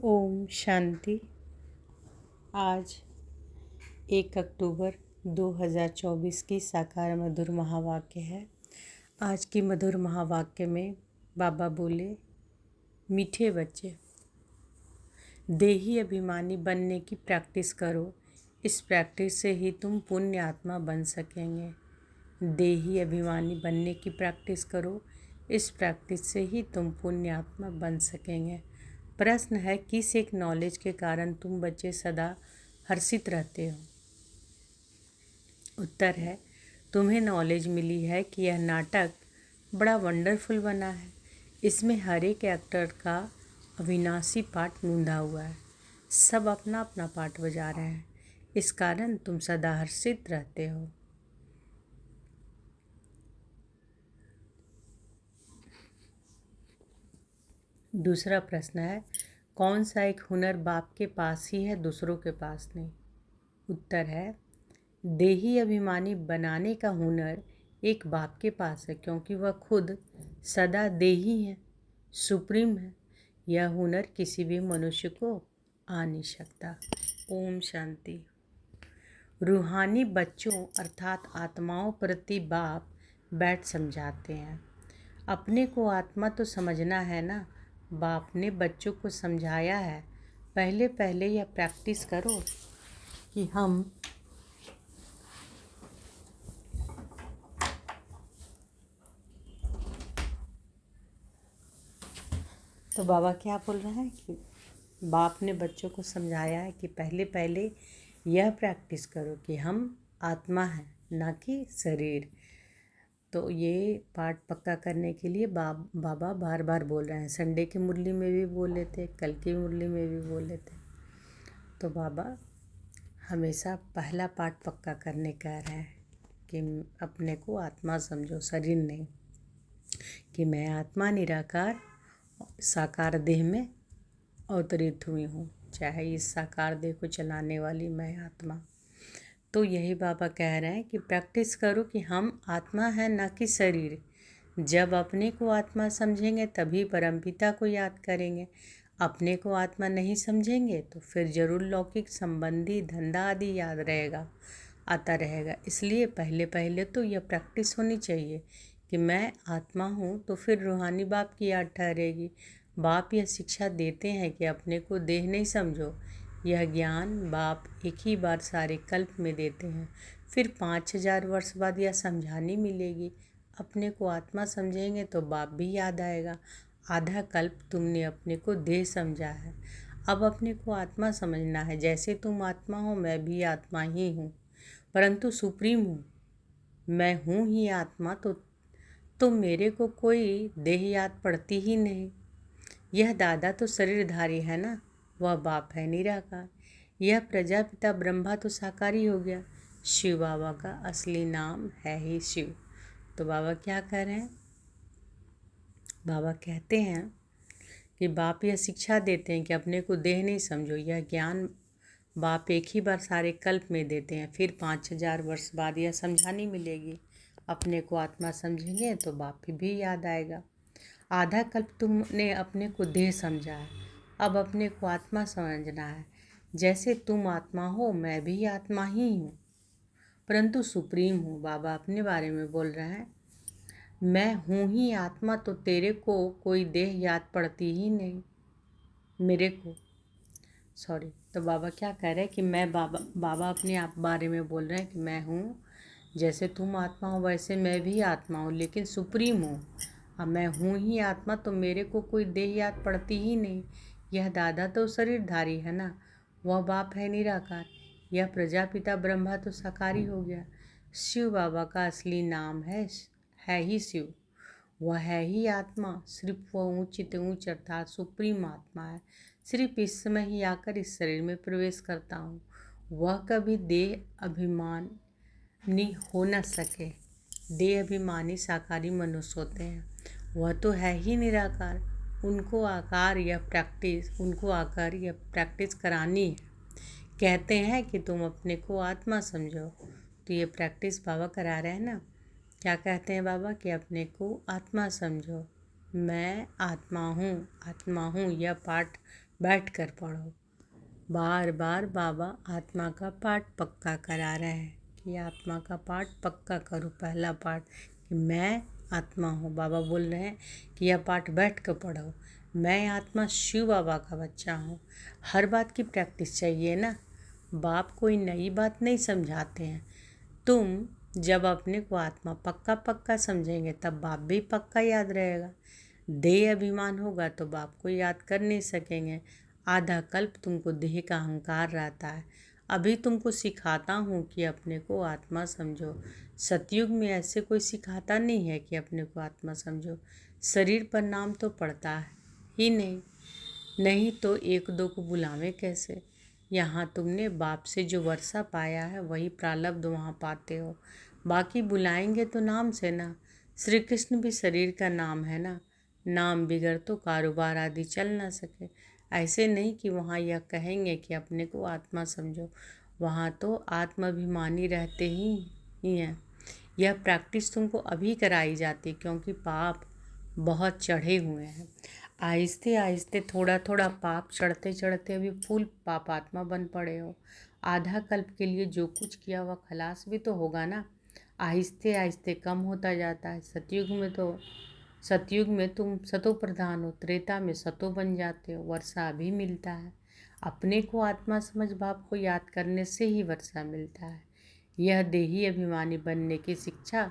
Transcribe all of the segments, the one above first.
ओम शांति। आज 1 अक्टूबर 2024 की साकार मधुर महावाक्य है। आज की मधुर महावाक्य में बाबा बोले, मीठे बच्चे, देही अभिमानी बनने की प्रैक्टिस करो। इस प्रैक्टिस से ही तुम पुण्य आत्मा बन सकेंगे। देही अभिमानी बनने की प्रैक्टिस करो। इस प्रैक्टिस से ही तुम पुण्य आत्मा बन सकेंगे। प्रश्न है, किस एक नॉलेज के कारण तुम बच्चे सदा हर्षित रहते हो? उत्तर है, तुम्हें नॉलेज मिली है कि यह नाटक बड़ा वंडरफुल बना है। इसमें हर एक एक्टर का अविनाशी पार्ट मूंदा हुआ है। सब अपना अपना पार्ट बजा रहे हैं। इस कारण तुम सदा हर्षित रहते हो। दूसरा प्रश्न है, कौन सा एक हुनर बाप के पास ही है, दूसरों के पास नहीं? उत्तर है, देही अभिमानी बनाने का हुनर एक बाप के पास है, क्योंकि वह खुद सदा देही है, सुप्रीम है। यह हुनर किसी भी मनुष्य को आ नहीं सकता। ओम शांति। रूहानी बच्चों अर्थात आत्माओं प्रति बाप बैठ समझाते हैं। अपने को आत्मा तो समझना है ना। बाप ने बच्चों को समझाया है, पहले पहले यह प्रैक्टिस करो कि हम तो बाबा क्या बोल रहे हैं कि बाप ने बच्चों को समझाया है कि पहले पहले यह प्रैक्टिस करो कि हम आत्मा हैं, ना कि शरीर। तो ये पाठ पक्का करने के लिए बाबा बार बार बोल रहे हैं। संडे की मुरली में भी बोले थे, कल की मुरली में भी बोले थे। तो बाबा हमेशा पहला पाठ पक्का करने कह रहे हैं कि अपने को आत्मा समझो, शरीर नहीं। कि मैं आत्मा निराकार साकार देह में अवतरित हुई हूँ, चाहे इस साकार देह को चलाने वाली मैं आत्मा। तो यही बाबा कह रहे हैं कि प्रैक्टिस करो कि हम आत्मा हैं, ना कि शरीर। जब अपने को आत्मा समझेंगे तभी परमपिता को याद करेंगे। अपने को आत्मा नहीं समझेंगे तो फिर जरूर लौकिक संबंधी धंधा आदि याद रहेगा, आता रहेगा। इसलिए पहले पहले तो यह प्रैक्टिस होनी चाहिए कि मैं आत्मा हूँ, तो फिर रूहानी बाप की याद ठहरेगी। बाप यह शिक्षा देते हैं कि अपने को देह नहीं समझो। यह ज्ञान बाप एक ही बार सारे कल्प में देते हैं, फिर 5000 वर्ष बाद यह समझानी मिलेगी। अपने को आत्मा समझेंगे तो बाप भी याद आएगा। आधा कल्प तुमने अपने को देह समझा है, अब अपने को आत्मा समझना है। जैसे तुम आत्मा हो, मैं भी आत्मा ही हूँ, परंतु सुप्रीम हूँ। मैं हूँ ही आत्मा, तो मेरे को कोई देह याद पड़ती ही नहीं। यह दादा तो शरीरधारी है ना, वह बाप है निराकार। यह प्रजापिता ब्रह्मा तो साकारी हो गया। शिव बाबा का असली नाम है ही शिव। तो बाबा क्या कह रहे हैं? बाबा कहते हैं कि बाप यह शिक्षा देते हैं कि अपने को देह नहीं समझो। यह ज्ञान बाप एक ही बार सारे कल्प में देते हैं, फिर 5000 वर्ष बाद यह समझानी मिलेगी। अपने को आत्मा समझेंगे तो बाप भी याद आएगा। आधा कल्प तुमने अपने को देह समझा है, अब अपने को आत्मा समझना है। जैसे तुम आत्मा हो, मैं भी आत्मा ही हूँ, परंतु सुप्रीम हूँ। बाबा अपने बारे में बोल रहे हैं, मैं हूँ ही आत्मा, तो तेरे को कोई देह याद पड़ती ही नहीं। मेरे को तो बाबा क्या कह रहे हैं कि मैं बाबा अपने आप बारे में बोल रहे हैं कि मैं हूँ, जैसे तुम आत्मा हो वैसे मैं भी आत्मा हूँ, लेकिन सुप्रीम हूँ। अब मैं हूँ ही आत्मा, तो मेरे को कोई देह याद पड़ती ही नहीं। यह दादा तो शरीरधारी है ना, वह बाप है निराकार। यह प्रजापिता ब्रह्मा तो साकारी हो गया। शिव बाबा का असली नाम है ही शिव। वह है ही आत्मा, सिर्फ वह ऊंचित ऊंच अर्थात सुप्रीम आत्मा है। सिर्फ इस समय ही आकर इस शरीर में प्रवेश करता हूँ। वह कभी देह अभिमानी हो न सके। देह अभिमानी साकारी मनुष्य होते हैं, वह तो है ही निराकार। उनको आकर यह प्रैक्टिस करानी है। कहते हैं कि तुम अपने को आत्मा समझो, तो ये प्रैक्टिस बाबा करा रहे हैं ना। क्या कहते हैं बाबा कि अपने को आत्मा समझो, मैं आत्मा हूँ, आत्मा हूँ। यह पाठ बैठ कर पढ़ो। बार बार बाबा आत्मा का पाठ पक्का करा रहे हैं कि आत्मा का पाठ पक्का करो। पहला पाठ कि मैं आत्मा हूँ। बाबा बोल रहे हैं कि यह पाठ बैठ कर पढ़ो। मैं आत्मा शिव बाबा का बच्चा हूँ। हर बात की प्रैक्टिस चाहिए ना। बाप कोई नई बात नहीं समझाते हैं। तुम जब अपने को आत्मा पक्का पक्का समझेंगे तब बाप भी पक्का याद रहेगा। देह अभिमान होगा तो बाप को याद कर नहीं सकेंगे। आधा कल्प तुमको देह का अहंकार रहता है। अभी तुमको सिखाता हूँ कि अपने को आत्मा समझो। सतयुग में ऐसे कोई सिखाता नहीं है कि अपने को आत्मा समझो। शरीर पर नाम तो पड़ता है ही नहीं तो एक दो को बुलावे कैसे। यहाँ तुमने बाप से जो वर्षा पाया है वही प्रारब्ध वहाँ पाते हो। बाकी बुलाएंगे तो नाम से ना। श्री कृष्ण भी शरीर का नाम है ना। नाम बिगड़ तो कारोबार आदि चल ना सके। ऐसे नहीं कि वहाँ यह कहेंगे कि अपने को आत्मा समझो। वहाँ तो आत्माभिमानी रहते ही हैं। यह प्रैक्टिस तुमको अभी कराई जाती क्योंकि पाप बहुत चढ़े हुए हैं। आहिस्ते आहिस्ते थोड़ा थोड़ा पाप चढ़ते चढ़ते अभी फुल पाप आत्मा बन पड़े हो। आधा कल्प के लिए जो कुछ किया वह खलास भी तो होगा ना। आहिस्ते आहिस्ते कम होता जाता है। सतयुग में तुम सतो प्रधान हो। त्रेता में सतो बन जाते हो। वर्षा भी मिलता है। अपने को आत्मा समझ बाप को याद करने से ही वर्षा मिलता है। यह देही अभिमानी बनने की शिक्षा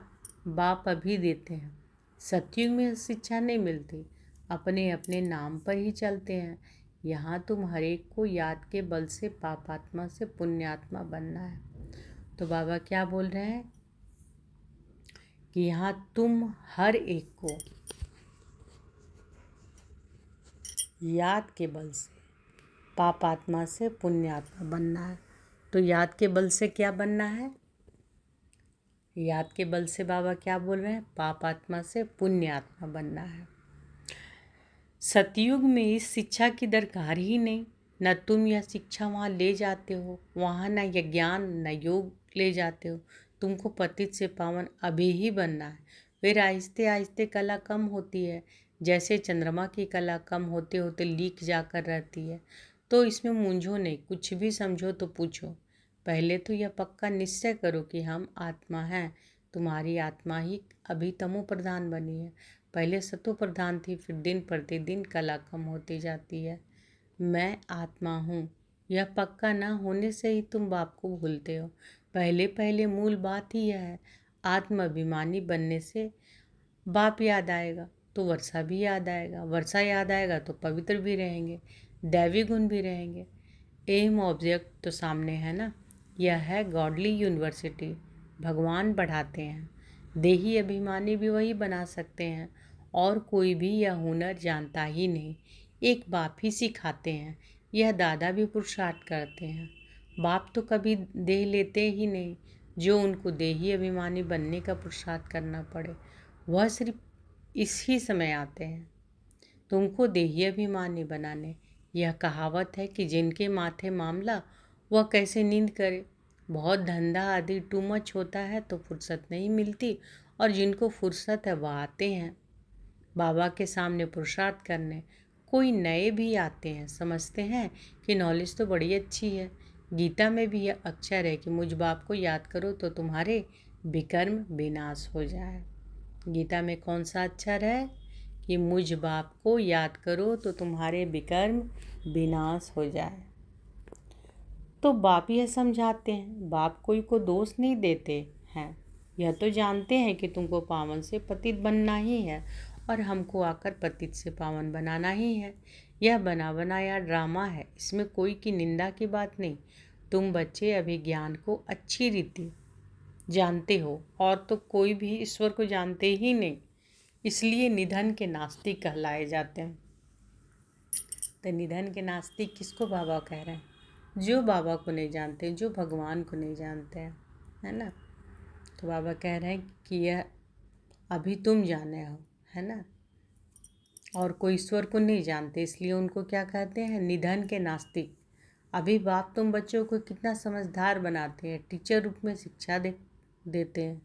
बाप अभी देते हैं। सतयुग में शिक्षा नहीं मिलती। अपने अपने नाम पर ही चलते हैं। यहाँ तुम हरेक को याद के बल से पापात्मा से पुण्यात्मा बनना है। तो बाबा क्या बोल रहे हैं कि यहाँ तुम हर एक को याद के बल से पापात्मा से पुण्यात्मा बनना है। तो याद के बल से क्या बनना है? याद के बल से बाबा क्या बोल रहे हैं? पापात्मा से पुण्यात्मा बनना है। सतयुग में इस शिक्षा की दरकार ही नहीं। न तुम यह शिक्षा वहाँ ले जाते हो। वहाँ न यह ज्ञान न योग ले जाते हो। तुमको पतित से पावन अभी ही बनना है। फिर आहिस्ते आहिस्ते कला कम होती है। जैसे चंद्रमा की कला कम होते होते लीक जाकर रहती है। तो इसमें मूंझो नहीं। कुछ भी समझो तो पूछो। पहले तो यह पक्का निश्चय करो कि हम आत्मा हैं। तुम्हारी आत्मा ही अभी तमो प्रधान बनी है। पहले सतो प्रधान थी। फिर दिन प्रतिदिन कला कम होती जाती है। मैं आत्मा हूँ यह पक्का ना होने से ही तुम बाप को भूलते हो। पहले पहले मूल बात ही यह है। आत्माभिमानी बनने से बाप याद आएगा तो वर्षा भी याद आएगा। वर्षा याद आएगा तो पवित्र भी रहेंगे। दैवी गुण भी रहेंगे। एम ऑब्जेक्ट तो सामने है ना। यह है गॉडली यूनिवर्सिटी। भगवान बढ़ाते हैं। देही अभिमानी भी वही बना सकते हैं। और कोई भी यह हुनर जानता ही नहीं। एक बाप ही सिखाते हैं। यह दादा भी पुरुषार्थ करते हैं। बाप तो कभी देह लेते ही नहीं। जो उनको देही अभिमानी बनने का पुरुषार्थ करना पड़े वह सिर्फ इसी समय आते हैं तुमको देही अभिमानी बनाने। यह कहावत है कि जिनके माथे मामला वह कैसे नींद करे। बहुत धंधा आदि टू मच होता है तो फुर्सत नहीं मिलती। और जिनको फुर्सत है वह आते हैं बाबा के सामने पुरुषार्थ करने। कोई नए भी आते हैं। समझते हैं कि नॉलेज तो बड़ी अच्छी है। गीता में भी यह अक्षर है कि मुझ बाप को याद करो तो तुम्हारे विकर्म विनाश हो जाए। गीता में कौन सा अक्षर है कि मुझ बाप को याद करो तो तुम्हारे विकर्म विनाश हो जाए। तो बाप यह समझाते हैं। बाप कोई को दोष नहीं देते हैं। यह तो जानते हैं कि तुमको पावन से पतित बनना ही है और हमको आकर पतित से पावन बनाना ही है। यह बना बनाया ड्रामा है। इसमें कोई की निंदा की बात नहीं। तुम बच्चे अभी ज्ञान को अच्छी रीति जानते हो और तो कोई भी ईश्वर को जानते ही नहीं। इसलिए निधन के नास्तिक कहलाए जाते हैं। तो निधन के नास्तिक किसको बाबा कह रहे हैं? जो बाबा को नहीं जानते, जो भगवान को नहीं जानते हैं, है ना। तो बाबा कह रहे हैं कि यह अभी तुम जाने हो, है ना। और कोई ईश्वर को नहीं जानते इसलिए उनको क्या कहते हैं? निधन के नास्तिक। अभी बाप तुम बच्चों को कितना समझदार बनाते हैं। टीचर रूप में शिक्षा देते हैं।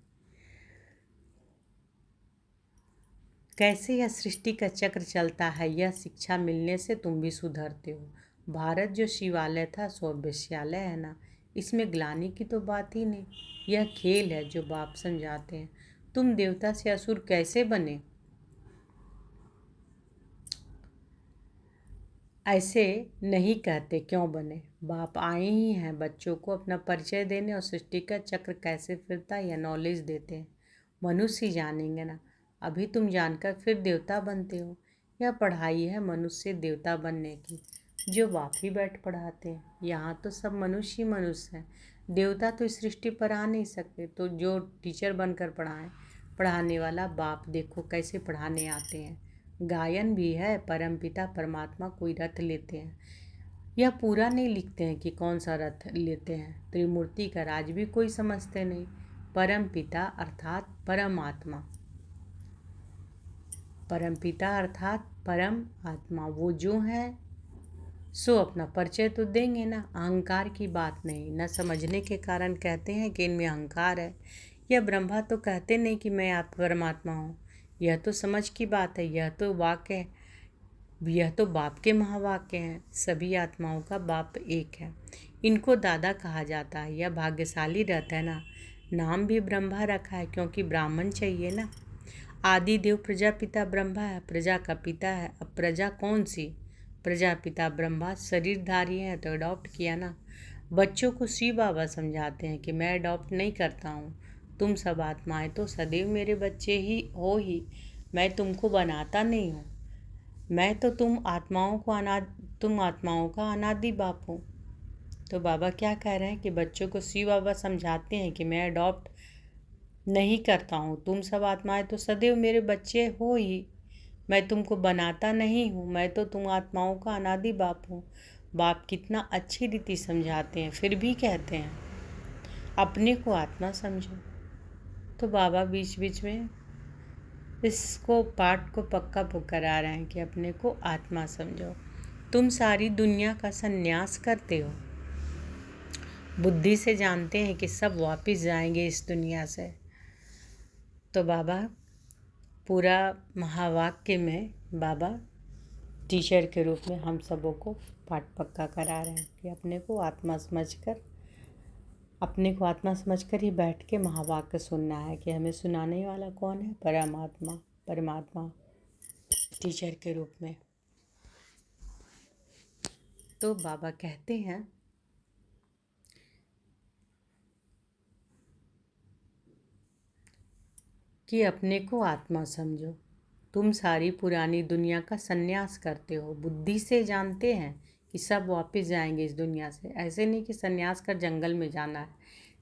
कैसे यह सृष्टि का चक्र चलता है, यह शिक्षा मिलने से तुम भी सुधरते हो। भारत जो शिवालय था सो वेश्यालय है ना, इसमें ग्लानि की तो बात ही नहीं। यह खेल है जो बाप समझाते हैं। तुम देवता से असुर कैसे बने? ऐसे नहीं कहते क्यों बने। बाप आए ही हैं बच्चों को अपना परिचय देने और सृष्टि का चक्र कैसे फिरता है यह नॉलेज देते हैं। मनुष्य ही जानेंगे ना। अभी तुम जानकर फिर देवता बनते हो। यह पढ़ाई है मनुष्य देवता बनने की, जो बाप ही बैठ पढ़ाते हैं। यहाँ तो सब मनुष्य ही मनुष्य हैं। देवता तो इस सृष्टि पर आ नहीं सकते, तो जो टीचर बनकर पढ़ाएं, पढ़ाने वाला बाप देखो कैसे पढ़ाने आते हैं। गायन भी है, परमपिता परमात्मा कोई रथ लेते हैं। यह पूरा नहीं लिखते हैं कि कौन सा रथ लेते हैं। त्रिमूर्ति का राज भी कोई समझते नहीं। परमपिता अर्थात परमात्मा, परमपिता अर्थात परम आत्मा वो जो है सो अपना परिचय तो देंगे ना। अहंकार की बात नहीं, न समझने के कारण कहते हैं कि इनमें अहंकार है। यह ब्रह्मा तो कहते नहीं कि मैं आप परमात्मा हूँ। यह तो समझ की बात है। यह तो वाक्य है, यह तो बाप के महावाक्य हैं। सभी आत्माओं का बाप एक है। इनको दादा कहा जाता है। यह भाग्यशाली रहता है ना। नाम भी ब्रह्मा रखा है क्योंकि ब्राह्मण चाहिए ना। आदि देव प्रजापिता ब्रह्मा है, प्रजा का पिता है। अब प्रजा कौन सी? प्रजापिता ब्रह्मा शरीरधारी है तो अडॉप्ट किया ना। बच्चों को शिव बाबा समझाते हैं कि मैं अडॉप्ट नहीं करता हूँ। तुम सब आत्माएं तो सदैव मेरे बच्चे ही हो ही। मैं तुमको बनाता नहीं हूँ। मैं तो तुम आत्माओं का अनादि बाप हूँ। तो बाबा क्या कह रहे हैं कि बच्चों को शिव बाबा समझाते हैं कि मैं अडॉप्ट नहीं करता हूँ। तुम सब आत्माएं तो सदैव मेरे बच्चे हो ही। मैं तुमको बनाता नहीं हूँ। मैं तो तुम आत्माओं का अनादि बाप हूँ। बाप कितना अच्छी रीति समझाते हैं, फिर भी कहते हैं अपने को आत्मा समझो। तो बाबा बीच बीच में इसको पाठ को पक्का करा रहे हैं कि अपने को आत्मा समझो। तुम सारी दुनिया का संन्यास करते हो। बुद्धि से जानते हैं कि सब वापस जाएंगे इस दुनिया से। तो बाबा पूरा महावाक्य में बाबा टीचर के रूप में हम सबों को पाठ पक्का करा रहे हैं कि अपने को आत्मा समझकर ही बैठ के महावाक्य सुनना है। कि हमें सुनाने वाला कौन है? परमात्मा टीचर के रूप में। तो बाबा कहते हैं कि अपने को आत्मा समझो। तुम सारी पुरानी दुनिया का संन्यास करते हो। बुद्धि से जानते हैं कि सब वापस जाएंगे इस दुनिया से। ऐसे नहीं कि संन्यास कर जंगल में जाना है।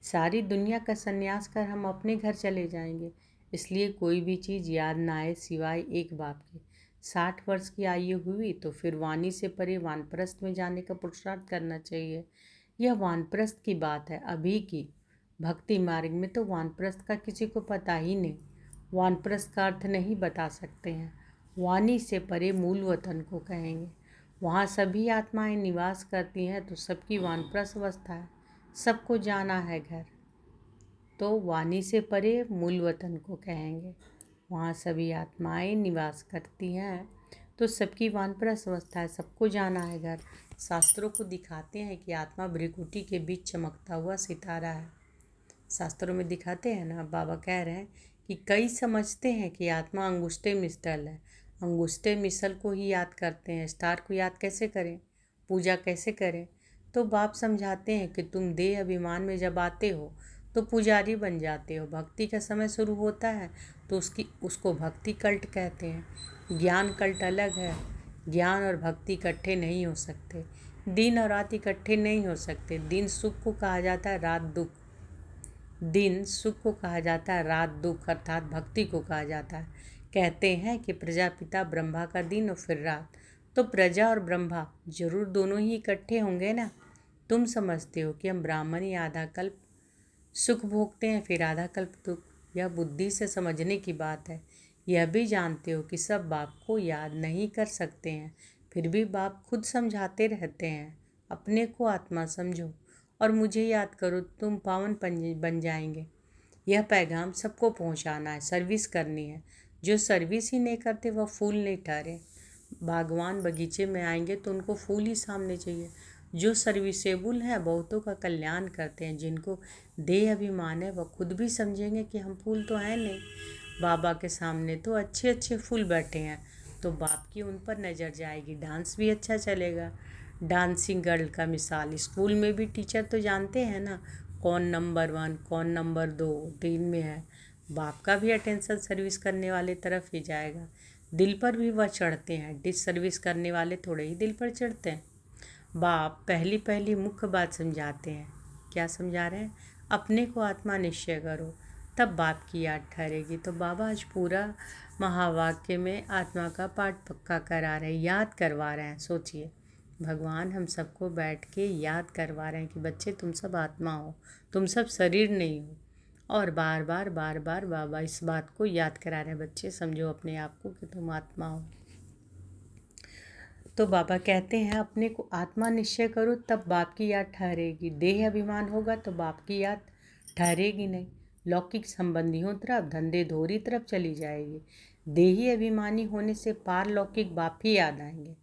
सारी दुनिया का संन्यास कर हम अपने घर चले जाएंगे। इसलिए कोई भी चीज़ याद ना आए सिवाय एक बाप के। 60 वर्ष की आयु हुई तो फिर वाणी से परे वानप्रस्थ में जाने का पुरुषार्थ करना चाहिए। यह वानप्रस्थ की बात है अभी की। भक्ति मार्ग में तो वानप्रस्थ का किसी को पता ही नहीं। वानप्रस्थ का अर्थ नहीं बता सकते हैं। वाणी से परे मूल वतन को कहेंगे। वहाँ सभी आत्माएं निवास करती हैं तो सबकी वानप्रस्थ अवस्था है। सबको जाना है घर, तो वाणी से परे मूल वतन को कहेंगे। वहाँ सभी आत्माएं निवास करती हैं तो सबकी वानप्रस्थ अवस्था है। सबको जाना है घर। शास्त्रों को दिखाते हैं कि आत्मा भ्रिकुटी के बीच चमकता हुआ सितारा है। शास्त्रों में दिखाते हैं ना। बाबा कह रहे हैं कि कई समझते हैं कि आत्मा अंगुष्ठे मिसल है। अंगुष्ठे मिसल को ही याद करते हैं, स्टार को याद कैसे करें, पूजा कैसे करें? तो बाप समझाते हैं कि तुम देह अभिमान में जब आते हो तो पुजारी बन जाते हो। भक्ति का समय शुरू होता है तो उसको भक्ति कल्ट कहते हैं। ज्ञान कल्ट अलग है। ज्ञान और भक्ति इकट्ठे नहीं हो सकते। दिन और रात इकट्ठे नहीं हो सकते। दिन सुख को कहा जाता है, रात दुख। दिन सुख को कहा जाता है, रात दुख अर्थात भक्ति को कहा जाता है। कहते हैं कि प्रजापिता ब्रह्मा का दिन और फिर रात, तो प्रजा और ब्रह्मा जरूर दोनों ही इकट्ठे होंगे ना। तुम समझते हो कि हम ब्राह्मण ही आधा कल्प सुख भोगते हैं फिर आधा कल्प दुख। यह बुद्धि से समझने की बात है। यह भी जानते हो कि सब बाप को याद नहीं कर सकते हैं, फिर भी बाप खुद समझाते रहते हैं अपने को आत्मा समझो और मुझे याद करो, तुम पावन बन जाएंगे। यह पैगाम सबको पहुंचाना है, सर्विस करनी है। जो सर्विस ही नहीं करते वह फूल नहीं ठहरे। बागवान बगीचे में आएंगे तो उनको फूल ही सामने चाहिए। जो सर्विसेबल हैं बहुतों का कल्याण करते हैं। जिनको देह अभिमान है वह खुद भी समझेंगे कि हम फूल तो हैं नहीं, बाबा के सामने तो अच्छे अच्छे फूल बैठे हैं, तो बाप की उन पर नज़र जाएगी, डांस भी अच्छा चलेगा। डांसिंग गर्ल का मिसाल स्कूल में भी टीचर तो जानते हैं ना, कौन नंबर 1 कौन नंबर 2 3 में है। बाप का भी अटेंशन सर्विस करने वाले तरफ ही जाएगा। दिल पर भी वह चढ़ते हैं, डिस सर्विस करने वाले थोड़े ही दिल पर चढ़ते हैं। बाप पहली पहली मुख्य बात समझाते हैं। क्या समझा रहे हैं? अपने को आत्मा निश्चय करो, तब बाप की याद ठहरेगी। तो बाबा आज पूरा महावाक्य में आत्मा का पाठ पक्का करा रहे हैं, याद करवा रहे हैं। सोचिए, भगवान हम सबको बैठ के याद करवा रहे हैं कि बच्चे तुम सब आत्मा हो, तुम सब शरीर नहीं हो। और बार बार बार बार बाबा इस बात को याद करा रहे हैं, बच्चे समझो अपने आप को कि तुम आत्मा हो। तो बाबा कहते हैं अपने को आत्मा निश्चय करो, तब बाप की याद ठहरेगी। देह अभिमान होगा तो बाप की याद ठहरेगी नहीं। लौकिक संबंधियों तरफ, धंधे धोरी तरफ चली जाएगी। देही अभिमानी होने से पारलौकिक बाप ही याद आएंगे।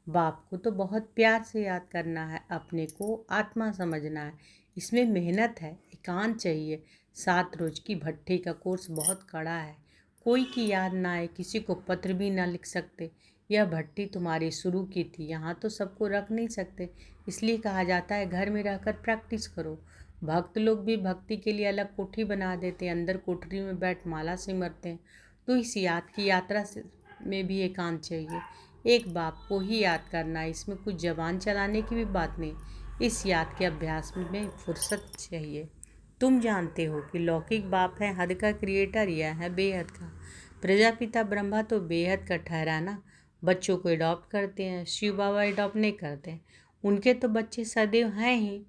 बाप को तो बहुत प्यार से याद करना है, अपने को आत्मा समझना है। इसमें मेहनत है, एकांत चाहिए। 7 रोज की भट्ठी का कोर्स बहुत कड़ा है। कोई की याद ना आए, किसी को पत्र भी ना लिख सकते। यह भट्टी तुम्हारी शुरू की थी, यहाँ तो सबको रख नहीं सकते, इसलिए कहा जाता है घर में रहकर प्रैक्टिस करो। भक्त लोग भी भक्ति के लिए अलग कोठरी बना देते हैं, अंदर कोठरी में बैठ माला सिमरते हैं। तो इस याद की यात्रा से में भी एकांत चाहिए। एक बाप को ही याद करना है, इसमें कुछ जबान चलाने की भी बात नहीं। इस याद के अभ्यास में फुर्सत चाहिए। तुम जानते हो कि लौकिक बाप है हद का क्रिएटर, यह है बेहद का। प्रजापिता ब्रह्मा तो बेहद का ठहराना। बच्चों को अडॉप्ट करते हैं, शिव बाबा अडॉप्ट नहीं करते हैं। उनके तो बच्चे सदैव हैं ही।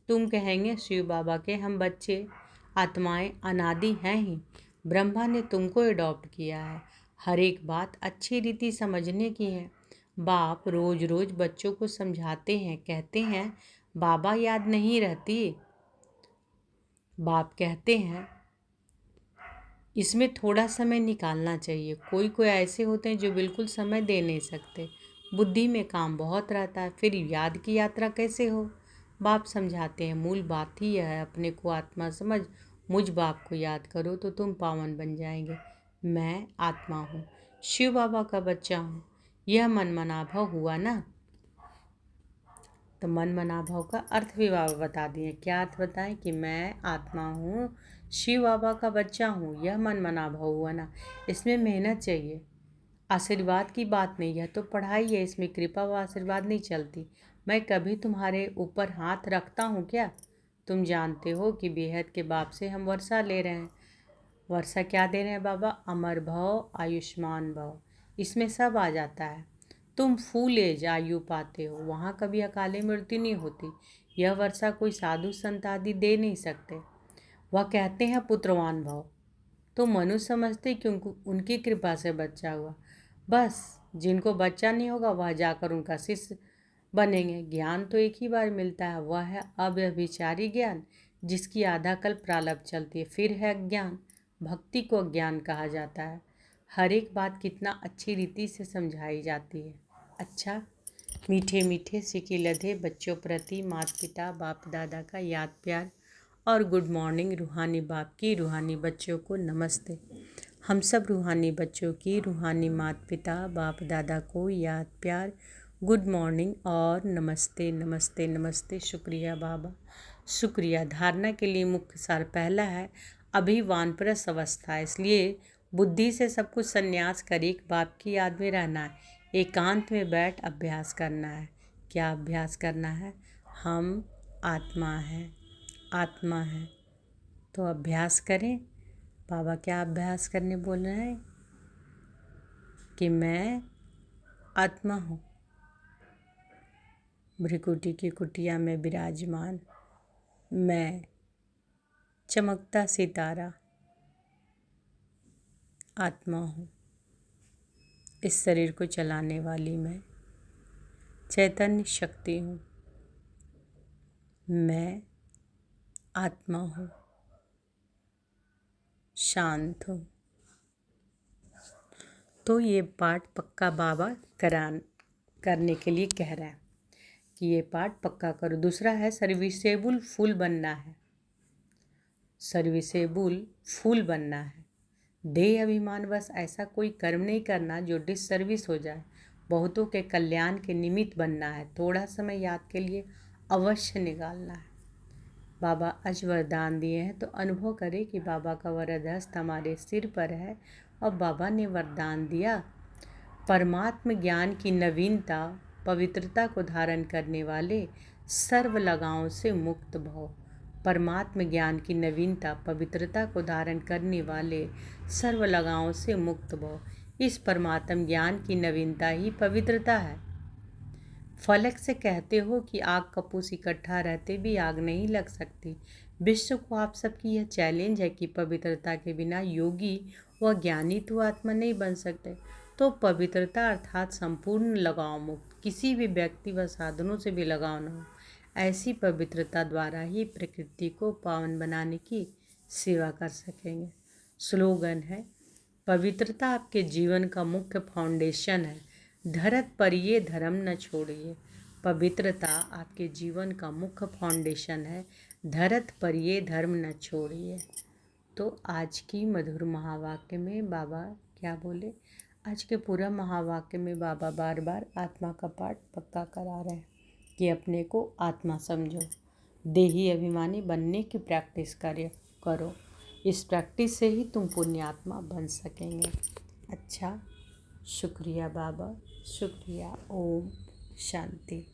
तुम कहेंगे शिव बाबा के हम बच्चे आत्माएं अनादि हैं ही। ब्रह्मा ने तुमको अडॉप्ट किया है। हर एक बात अच्छी रीति समझने की है। बाप रोज रोज बच्चों को समझाते हैं, कहते हैं बाबा याद नहीं रहती। बाप कहते हैं इसमें थोड़ा समय निकालना चाहिए। कोई कोई ऐसे होते हैं जो बिल्कुल समय दे नहीं सकते, बुद्धि में काम बहुत रहता है, फिर याद की यात्रा कैसे हो। बाप समझाते हैं मूल बात ही यह है, अपने को आत्मा समझ, मुझ बाप को याद करो तो तुम पावन बन जाएंगे। मैं आत्मा हूँ, शिव बाबा का बच्चा हूँ। यह मन मनाभव हुआ ना। तो मन मनाभव का अर्थ भी बाबा बता दिए। क्या अर्थ बताएं? कि मैं आत्मा हूँ, शिव बाबा का बच्चा हूँ, यह मन मनाभव हुआ ना। इसमें मेहनत चाहिए, आशीर्वाद की बात नहीं। यह तो पढ़ाई है, इसमें कृपा व आशीर्वाद नहीं चलती। मैं कभी तुम्हारे ऊपर हाथ रखता हूँ क्या? तुम जानते हो कि बेहद के बाप से हम वर्षा ले रहे हैं। वर्षा क्या दे रहे हैं बाबा? अमर भव, आयुष्मान भव, इसमें सब आ जाता है। तुम फूल एज आयु पाते हो, वहाँ कभी अकाले मृत्यु नहीं होती। यह वर्षा कोई साधु संत आदि दे नहीं सकते। वह कहते हैं पुत्रवान भव, तो मनुष्य समझते क्योंकि उनकी कृपा से बच्चा हुआ। बस जिनको बच्चा नहीं होगा वह जाकर उनका शिष्य बनेंगे। ज्ञान तो एक ही बार मिलता है, वह है अव्यभिचारी ज्ञान, जिसकी आधा कल्प प्रारब्ध चलती है। फिर है ज्ञान, भक्ति को ज्ञान कहा जाता है। हर एक बात कितना अच्छी रीति से समझाई जाती है। अच्छा, मीठे मीठे सिके लधे बच्चों प्रति माता पिता बाप दादा का याद प्यार और गुड मॉर्निंग। रूहानी बाप की रूहानी बच्चों को नमस्ते। हम सब रूहानी बच्चों की रूहानी माता पिता बाप दादा को याद प्यार, गुड मॉर्निंग और नमस्ते नमस्ते नमस्ते। शुक्रिया बाबा, शुक्रिया। धारणा के लिए मुख्य सार पहला है अभी वानप्रस्थ अवस्था, इसलिए बुद्धि से सब कुछ संन्यास कर एक बाप की याद में रहना है। एकांत में बैठ अभ्यास करना है। क्या अभ्यास करना है? हम आत्मा हैं, आत्मा है। तो अभ्यास करें। बाबा क्या अभ्यास करने बोल रहे हैं? कि मैं आत्मा हूँ, भ्रिकुटी की कुटिया में विराजमान। मैं चमकता सितारा आत्मा हूँ। इस शरीर को चलाने वाली मैं चैतन्य शक्ति हूँ। मैं आत्मा हूँ, शांत हूँ। तो ये पाठ पक्का बाबा करने के लिए कह रहा है कि ये पाठ पक्का करो। दूसरा है सर्विसेबल फूल बनना है। सर्विसेबल फूल बनना है। देह अभिमानवश ऐसा कोई कर्म नहीं करना जो डिससर्विस हो जाए। बहुतों के कल्याण के निमित्त बनना है। थोड़ा समय याद के लिए अवश्य निकालना है। बाबा आज वरदान दिए हैं तो अनुभव करें कि बाबा का वरद हस्त हमारे सिर पर है और बाबा ने वरदान दिया, परमात्म ज्ञान की नवीनता पवित्रता को धारण करने वाले सर्व लगावों से मुक्त भव। परमात्म ज्ञान की नवीनता पवित्रता को धारण करने वाले सर्व लगावों से मुक्त भव। इस परमात्म ज्ञान की नवीनता ही पवित्रता है। फलक से कहते हो कि आग कपूस इकट्ठा रहते भी आग नहीं लग सकती। विश्व को आप सबकी यह चैलेंज है कि पवित्रता के बिना योगी व ज्ञानी तो आत्मा नहीं बन सकते। तो पवित्रता अर्थात संपूर्ण लगाव मुक्त, किसी भी व्यक्ति व साधनों से भी लगाव न हो, ऐसी पवित्रता द्वारा ही प्रकृति को पावन बनाने की सेवा कर सकेंगे। स्लोगन है, पवित्रता आपके जीवन का मुख्य फाउंडेशन है। धरत पर ये धर्म न छोड़िए। पवित्रता आपके जीवन का मुख्य फाउंडेशन है। धरत पर ये धर्म न छोड़िए। तो आज की मधुर महावाक्य में बाबा क्या बोले? आज के पूरा महावाक्य में बाबा बार बार आत्मा का पाठ पक्का करा रहे हैं कि अपने को आत्मा समझो, देही अभिमानी बनने की प्रैक्टिस करो। इस प्रैक्टिस से ही तुम पुण्यात्मा बन सकेंगे। अच्छा, शुक्रिया बाबा, शुक्रिया। ओम शांति।